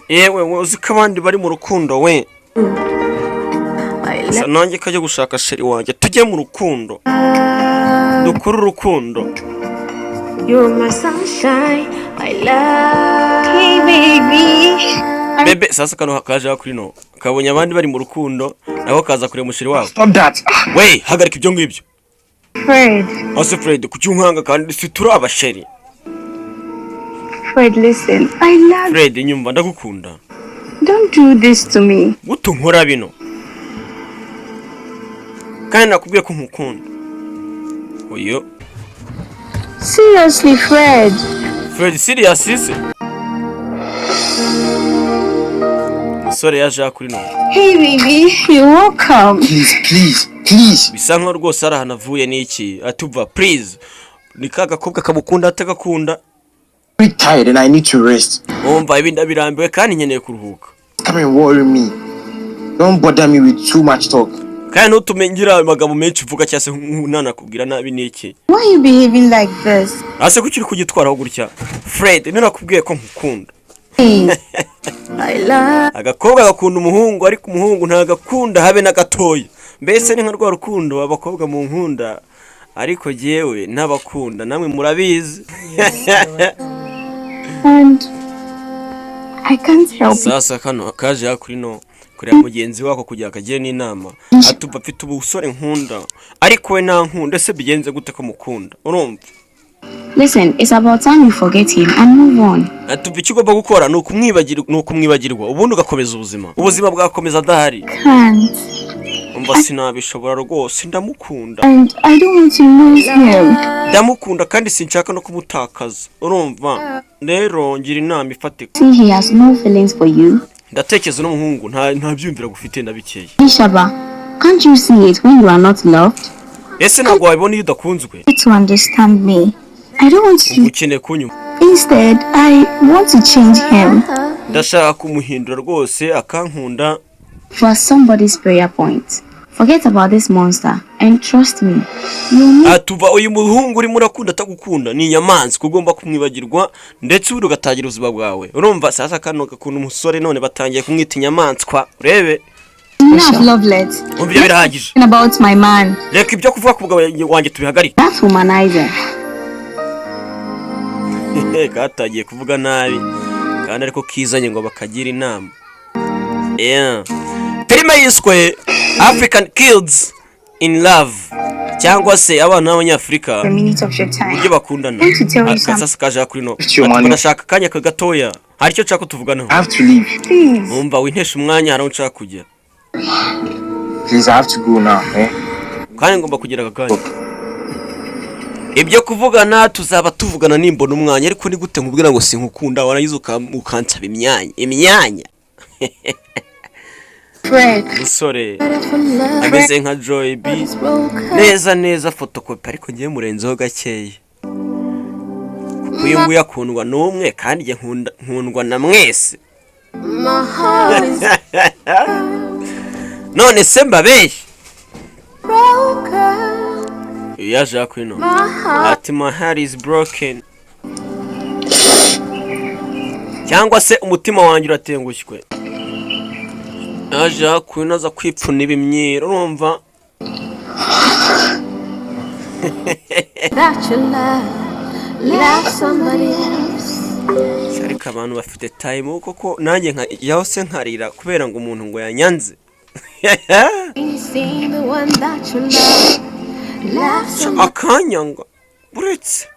yewe uzi ko abandi bari mu rukundo we nanjye kajya gushaka sheri wanjye tujye mu rukundo dukore urukundo. You're my sunshine, my love. Hey baby. Bebe sasa kano kaje kuri no kabonye abandi bari mu rukundo nako kaza kure mushiri wabo. Stop that. We hagarika ibyo ngibyo. Fred. Ase Fred kucyunkanga kandi situra abasheri. Fred, listen. I love Fred nyumva ndagukunda. Don't do this to me. Guto nkora bino. Kandi nakubwiye ko nkukunda. Oyo. Seriously, Fred. Fred, serious ise? Sorry yaje kuri no. Hey baby, you're welcome. Please. Bisa nko rwose ari hanavuye niki atuva please. Nikaga kobwa kamukunda atagakunda. I'm tired and I need to rest. Umva ibinda birambiwe kandi nkeneye kuruhuka. Come and worry me. Don't bother me with too much talk. Kandi utumengira amagambo menshi uvuga cyase nana kubwira nabi niki. Why you behaving like this? Ase kuki kugitwaraho gutya. Fred, nakubwiye ko nkukunda. I love. Agakobwa gakunda umuhungu ariko umuhungu ntagakunda habe na gatoya. Mbese ni nka rwa rukundo abakobwa mu nkunda ariko jewe ntabakunda namwe murabizi. And I can't help it. Sasa kano kaje kuri no kuri mugenzi wako kujya akagiye n'inama atuva afite ubusore nkunda ariko we nta nkunda se bigenze gute ko mukunda urumva. Listen, it's about time you forget him and move on. Atuva ikigomba gukora nukumwibagirwa ubundi ugakomeza ubuzima bwakomeza adahari. Can't. Umva sinabishobora rwose ndamukunda. And I don't want to lose him. Ndamukunda kandi sinshaka no kumutakaza urumva. Rero ngira inama ifatika. See, he has no feelings for you. Ndatekereza n'umuhungu nta byumvira gufite ndabikeye. Shaba, can't you see it when you are not loved? Ese ntabwo wabibona iyo udakunzwe? To understand me. I don't want you. Ukeneye kunyuma. Instead, I want to change him. Ndashaka kumuhindura rwose akankunda. For somebody's prayer point. Forget about this monster and trust me. Atuva uyu muhungu uri murakunda atagukunda ni inyamanzwa ugomba kumwibagirwa ndetse uri ugatangira ubuzima bwawe. Urumva sasa kano gakunda umusore none batangiye kumwita inyamanzwa. Urebe. Enough, Lovelet. Umvira birahagije. About my man. Reka ibyo kuvuga ku bwawe wanjye tubihagarike. That's womanizer. Katagiye kuvuga nabi kandi ariko kizanye ngo bakagira inama. Filime yiswe African Kids in Love cyangwa se abana b'Abanyafrika buryo bakundana. Sasa kaje kuri no ndashaka kanya kagatoya hari icyo nshaka tuvuganaho. I have to leave. Please. Umva wintesha umwanya hari nshaka kujya. Please, I have to go now, Kandi ngomba kugira akanya. Ibyo kuvugana tuzaba tuvugana nimbona umwanya ariko ni gute nkubwira ngo sinkukunda warayize ukansaba imyanya. Fred. Musore ameze nka JOYBE neza photocopy ariko ngiye murenzeho gakeya. Kuko nguya akundwa n'umwe kandi nge nkundwa na mwese. None se mbabeshye. Yaje akwino. Ati my heart is broken. Cyangwa se umutima wanjye uratengushywe. Yaje akwino aza kwipfuna ibimyira urumva. Love somebody else. Ariko abantu bafite time koko nanjye yaho se nkarira kubera ngo umuntu ngo yanyanze. Akanyanga buretse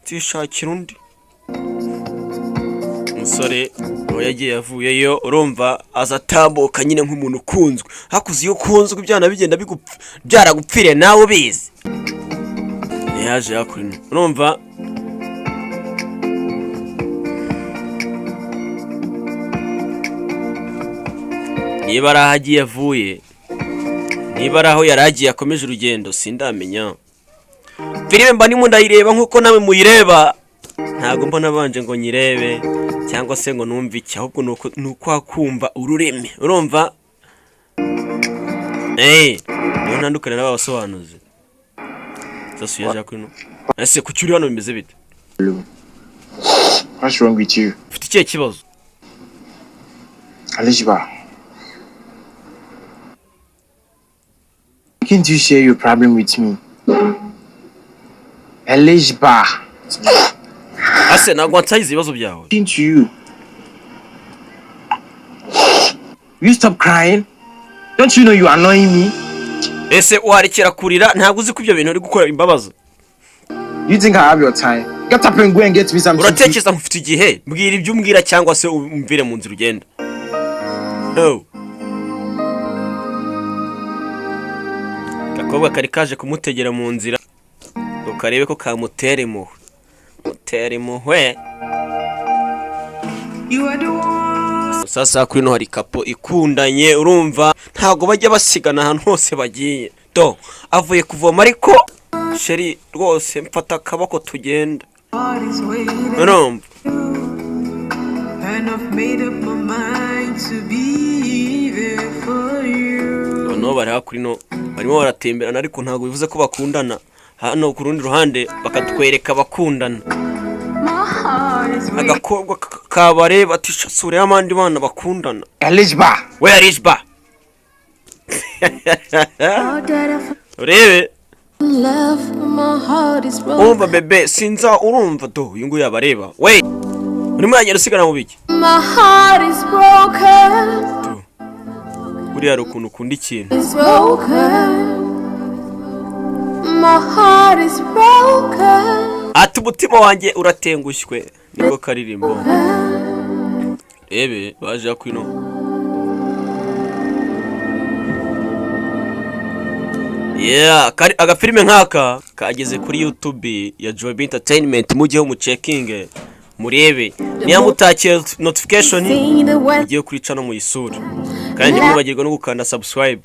tishakira undi musore aho yagiye yavuyeyo urumva azatambuka nyine nk'umuntu ukunzwe hakuze iyo ukunzwe ibyana bigenda byaragupfire nawe ubizi. Yaje yakurina urumva niba arahagiye avuye niba araho yaragiye akomeje urugendo sindamenya. Filime mba ndimo ndayireba nkuko nawe muyireba ntago mbona banje ngo nyirebe cyangwa se ngo numve iki ahubwo nuko akumva ururimi urumva. Niyo ntandukana n'abasobanuzi. Sasa yaje akwino. Ese kucyuri hano bimeze bite? What's wrong with you? Ufite ikihe kibazo? Alijiba, can't you share your problem with me? Alijiba. Ase nagwa nsayize ibibazo byawe. To you. You stop crying. Don't you know you are annoying me? Ese warekera kurira ntabwo uzi ko ibyo bintu uri gukora imbabazo. You think I have your time? Get up and go and get me some. Uratekereza mfite igihe mbwira ibyo umbwira cyangwa se umvire mu nzira ugenda. No. Gakobwa kari kaje kumutegera mu nzira ngo karebe ko kamutera impuhwe. Mutera impuhwe. Sasa kuri no hari kapo ikundanye urumva ntago bajya basigana ahantu hose bagiye. Do avuye kuvoma ariko sheri rwose mfata akaboko tugenda. Urumva no bari hakuri no barimo baratemberana ariko ntago bivuze ko bakundana. Hano ku rundi ruhande bakatwereka bakundana. Agakobwa kabare batisha sure y'amandi bana bakundana. Alijiba. We Alijiba. Urebe. Umva bebe sinza urumva do uyu nguyu yabareba. We. Urimo yanyera usigana mu biki? My heart is broken. Uriya rukuntu ukunda ikintu. My heart is broken. Ati umutima wanjye uratengushywe niko karirimbo. Ebe baje kwino. Yeah, agafilime nkaka kageze kuri YouTube ya JOYBE Entertainment mugiye mu checking murebe niya mutakiye notification mugiye kuri channel mu isura kandi mwibagirwa no gukanda subscribe.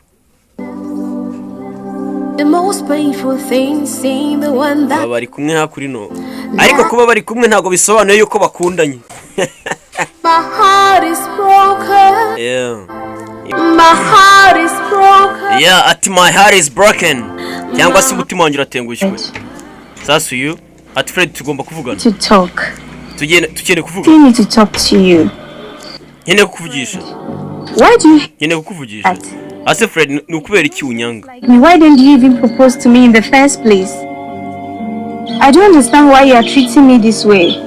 The most painful thing seeing the one that bari kumwe hakuri no ariko kuba bari kumwe ntago bisobanuye yuko bakundanye. My heart is broken. Yeah. My heart is broken. Yeah, ati my heart is broken. Cyangwa se umutima wanjye uratengushywe. Sasa uyu ati Fred tugomba kuvugana. To talk. Tugende kuvuga. I need to talk to you. Nyene kukuvugisha. Why do you Nyene kukuvugisha. Ase Fred nukubera iki unyanga? Why didn't you even propose to me in the first place? I don't understand why you are treating me this way.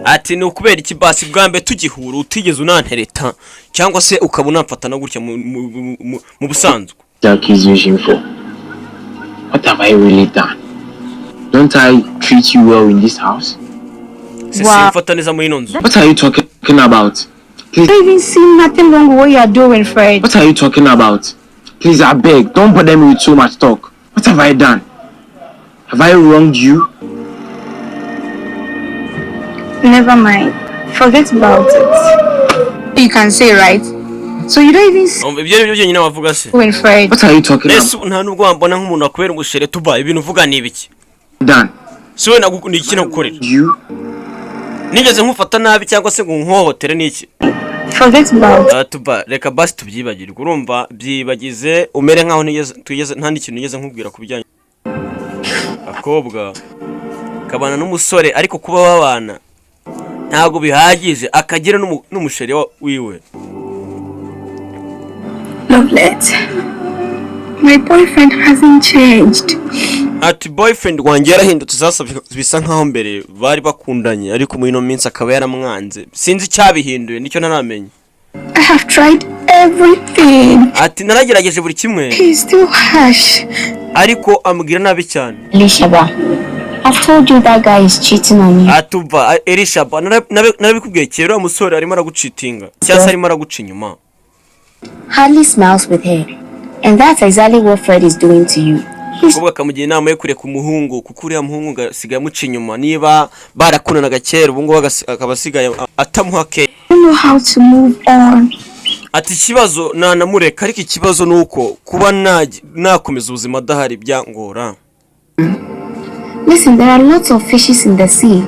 Ati nukubera iki basi bwambe tugihura utigeze unantereta cyangwa se ukabona mfatana gutya mu busanzwe. That is wishing for. What have I really done? Don't I treat you well in this house? Wow. Mfata neza muri ino nzu. What are you talking about? Please. I even see nothing wrong with what you are doing, Fred. What are you talking about? Please, I beg, don't bother me with so much talk. What have I done? Have I wronged you? Never mind. Forget about it. You can say, right? So you don't even see Fred. What are you talking about? Nta nubwo wambona nk'umuntu akwera ubushere tuba ibintu uvuga ni ibiki? Done. Siwe nagukunda iki nagukorera? You? Nigeze nkufata nabi cyangwa se nkuhohotere niki? Forget about it. Tuba reka basi tubyibagirwe urumva byibagize umere nkaho tugeze nta n'ikintu nigeze nkubwira kubijyanye. Akobwa kabana n'umusore ariko kuba babana ntago bihagije akagira n'umusheri wiwe. Lovelet. My boyfriend hasn't changed. Ati boyfriend wanjye yarahindutse sasa bisa nkaho mbere bari bakundanye ariko muri no minsi akaba yaramwanze. Sinzi cyabihinduye nicyo naramenye. I have tried everything. Ati naragerageje buri kimwe. He's still harsh. Ariko ambwira nabi cyane. Elishaba, I've told you that guy is cheating on you. Atuva Elishaba narabikubwiye kera umusore arimo aragucitinga cyangwa arimo araguca inyuma. Hardly smiles with her. And that's exactly what Fred is doing to you. Kuba kamugiye inama yo kureka umuhungu kuko uriya muhungu ngasigaye muca inyuma niba barakunanaga kera ubu ngo akabasigaye atamuhake. I don't know how to move on. Ati ikibazo nanamureka ariko ikibazo nuko kuba nakomeza ubuzima adahari byangora. Listen, there are lots of fishes in the sea.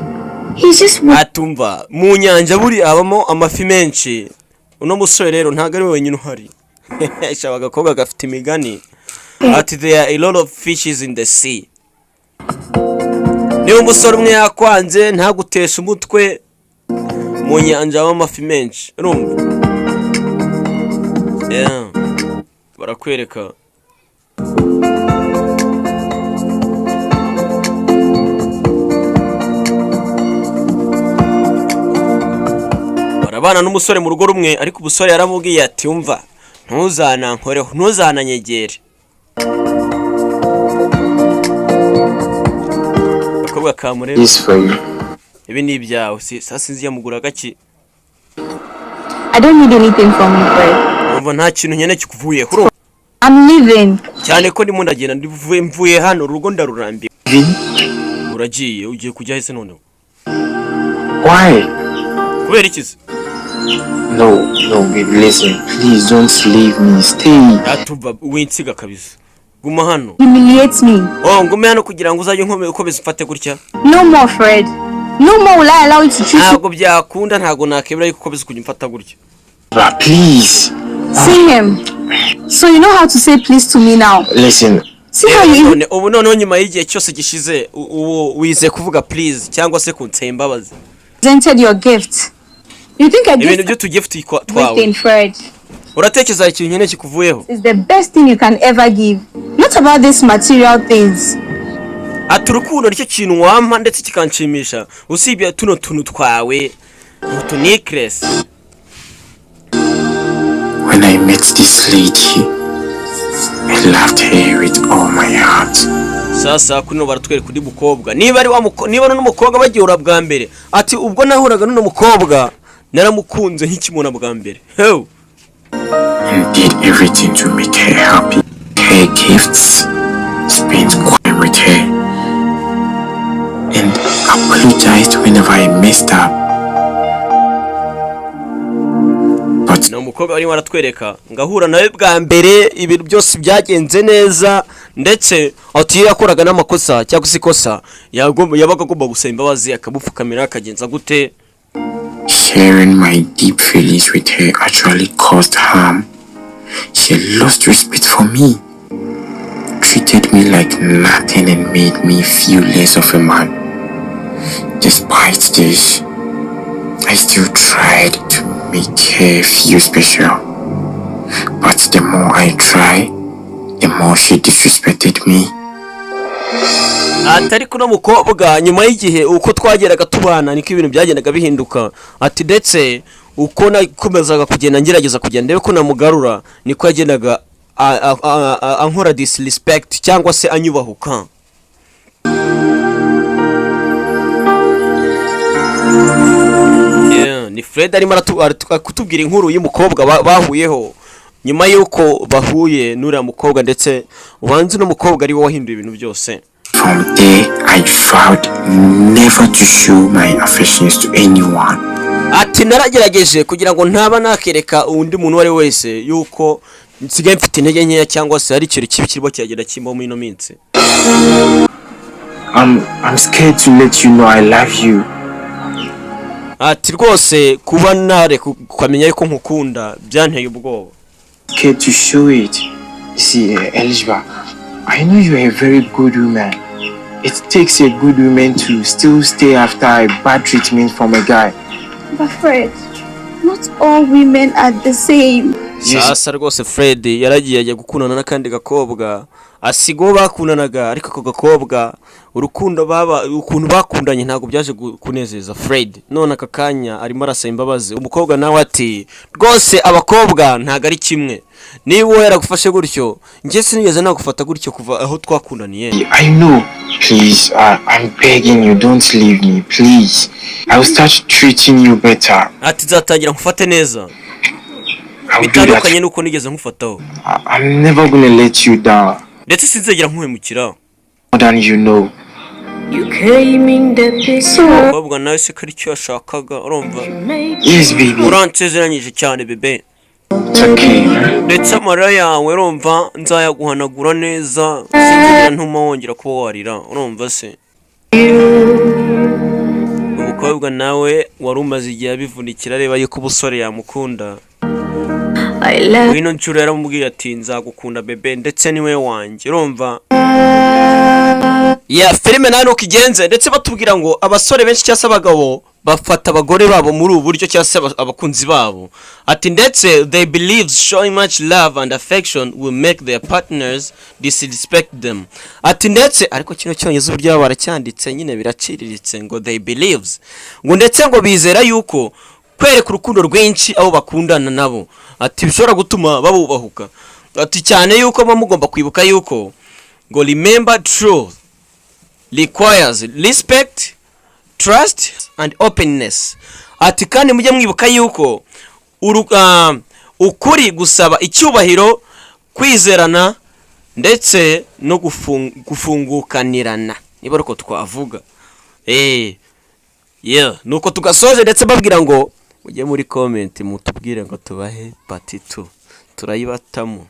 He's just atumva mu nyanja buri abamo amafi menshi. Uno musore rero ntago ari wenyine uhari. Shabaga koga gafite imigani. Ati there are a lot of fishes in the sea. Niyo umusore umwe yakwanze ntagutesha umutwe mu nyanja amafi menshi. Urumva? barakwereka barabana n'umusore mu rugo rumwe, ariko ubusore yaramubwiye ati umva ntuzanankoreho, ntuzananyegere. Akobwa kamureba, ibi ni ibyawe. Sasa sinzi yamugura gaki. I don't need anything from you, Fred. Umva nta kintu nyene kikuvuyeho. I'm leaving. Cyane ko ndimo ndagenda mvuye hano urugo ndarurambiye. Uragiye ugiye kujya hese noneho. Why? Kubera ikizi? No, baby, listen. Please don't leave me. Stay. Atuva winsiga kabisa. Guma hano. Humiliates me. Ngume hano kugira ngo uzajye ukomeze ufate gutya. No more, Fred. No more will I allow you to treat me. Ntabwo byakunda, ntabwo nakebera yuko ukomeze kujya umfata gutya. Please. See him. So you know how to say please to me now. Listen. See how you ubu noneho nyuma y'igihe cyose gishize wize kuvuga please cyangwa se kunsaba imbabazi. Presented your gift. You think I ibintu byo tugift twawe. Fred. Uratekereza ikintu nyene kikuvuyeho? It's the best thing you can ever give. Not about these material things. Aturukundo nicyo kintu wampa ndetse kikanshimisha. Usibye tuno tuntu twawe. Utu necklace. When I met this lady, I loved her with all my heart. Sasa kuno baratwereka kuri mukobwa. Niba n'umukobwa bagihura bwa mbere. Ati ubwo nahuraga n'uno mukobwa naramukunze nk'ikimona bwa mbere. Ho. And did everything to make her happy. Her gifts, spent time with her, and apologized whenever I messed up. But no mukobwa bari baratwereka ngahura nawe bwa mbere ibintu byose byagenze neza, ndetse ati yakoraga n'amakosa cyangwa se ikosa yabaga agomba gusaba imbabazi akabupfukamira akagenza gute. Sharing my deep feelings with her actually caused harm. She lost respect for me, treated me like nothing, and made me feel less of a man. Despite this, I still tried to make her feel special. But the more I tried, the more she disrespected me. Atari kuno mukobwa nyuma y'igihe uko twageraga tubana niko ibintu byagendaga bihinduka. Ati ndetse uko nakomezaga kugenda ngerageza kugenda ndebe ko namugarura niko yagendaga ankora disrespect cyangwa se anyubahuka. Ni Fred arimo kutubwira inkuru y'umukobwa bahuyeho nyuma yuko bahuye n'uriya mukobwa, ndetse ubanze n'umukobwa ari we wahinduye ibintu byose. From there, I vowed never to show my affections to anyone. Ati naragerageje kugira ngo ntaba nakereka undi muntu wari wese yuko nsigaye mfite intege nkeya cyangwa se ari ikintu kibi kirimo cyagenda kimba mu ino minsi. I'm scared to let you know I love you. Ati rwose kuba nare kukamenya yuko nkukunda byanteye ubwoba. Scared to show it. You see, Elishba, I know you are a very good woman. It takes a good woman to still stay after a bad treatment from a guy. But Fred, not all women are the same. Sasa rwose Fred yaragiye ajya gukundana n'akandi gakobwa, asigo bakundanaga, ariko ako gakobwa urukundo ukuntu bakundanye ntabwo byaje kunezeza Fred. None aka kanya arimo arasaba imbabazi. Umukobwa nawe ati rwose abakobwa ntago ari kimwe, niba yaragufashe gutyo njye sinigeze nagufata gutyo kuva aho twakundaniye. I know. Please, I'm begging you, don't leave me, please. I will start treating you better. Ati zatangira nkufate neza. Bitandukanye nuko nigeze nkufataho. I'm never gonna let you down. Ndetse sinzegera nkuhemukira. More than you know. You came in the picture. Babwa nawe se kari cyo yashakaga urumva. Yes, baby. Uransezeranyije cyane bebe. It's okay. Ndetse amara yawe urumva nzayaguhanagura neza. Sinzigera ntuma wongera kuba warira urumva se. Umukobwa nawe wari umaze igihe abivunikira areba yuko ubusore yamukunda. Wino ncuro yaramubwiye ati nzagukunda bebe ndetse niwe wanjye urumva. Ya filime nayo nuko igenze, ndetse batubwira ngo abasore benshi cyangwa abagabo bafata abagore babo muri ubu buryo cyangwa se abakunzi babo. Ati ndetse they believe showing much love and affection will make their partners disrespect them. Ati ndetse ariko kino cyongezo uburyo baracyanditse nyine biraciriritse ngo they believes, ngo ndetse ngo bizera yuko kwereka urukundo rwinshi abo bakundana nabo ati bishobora gutuma babubahuka. Ati cyane yuko mugomba kwibuka yuko ngo remember truth requires respect, trust and openness. Ati kandi mujye mwibuka yuko ukuri gusaba icyubahiro, kwizerana ndetse no gufungukanirana, niba ariko twavuga. Nuko tugasoje ndetse babwira ngo mujye muri comment mutubwire ngo tubahe part 2 turayibatamo.